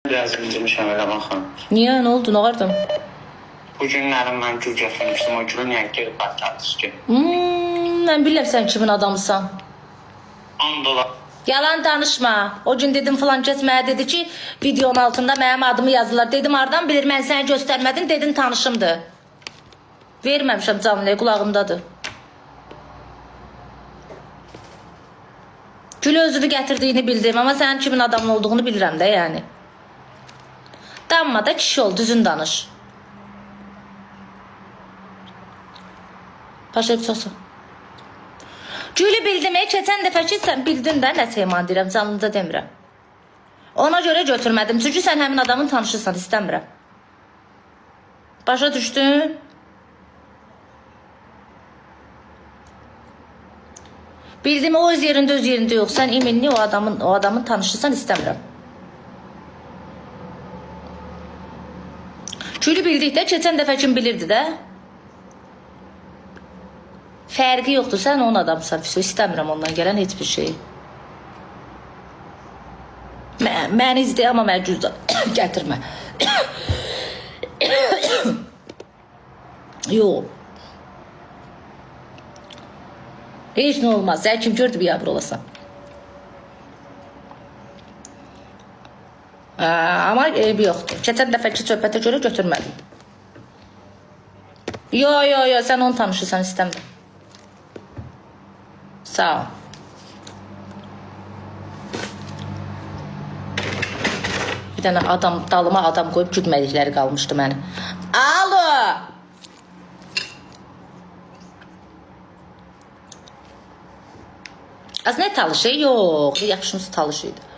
Biraz incəmişəm elə baxın. Niyə? Nə oldu? Nə vardı? Bu günlərim mən gül gətirmişdim. O gülü niyə geri qaytardınız ki? Mən bilirəm sən kimin adamısan. $10. Yalan danışma. O gün dedim falan kəs mənə dedi ki, videonun altında mənim adımı yazdılar. Dedim hardan bilir mən səni göstərmədim, dedin tanışımdır. Verməmişəm canlıya, qulağımdadır. Gül özünü gətirdiyini bildim, amma sənin kimin adamın olduğunu bilirəm də yəni. Damma da kişi ol, düzün danış. Başa yapacaqsın. Gülü bildim, keçən dəfə ki, sən bildin də nə Seyman deyirəm, canlıca demirəm. Ona görə götürmədim, çünki sən həmin adamın tanışırsan, istəmirəm. Başa düşdün? Bildim, o öz yerində yox, sən eminli o adamın tanışırsan, istəmirəm. Gülü bildik də, keçən dəfə kim bilirdi də. Fərqi yoxdur, sən onun adamsan, istəmirəm ondan gələn heç bir şey. Məni izləyə, amma mənə cüzdan gətirmə. Yox. Heç nə olmaz, sən kim gördü bir yabır olasan. Amma eybi yoxdur. Keçən dəfəki söhbətə görə götürmədim. Yo, sən onu tanışırsan, istəmirəm. Sağ ol. Bir dənə adam, dalıma adam qoyub güdmədikləri qalmışdı məni. Alo! Az nə talışı? Yox, yaxşımız talışı idi.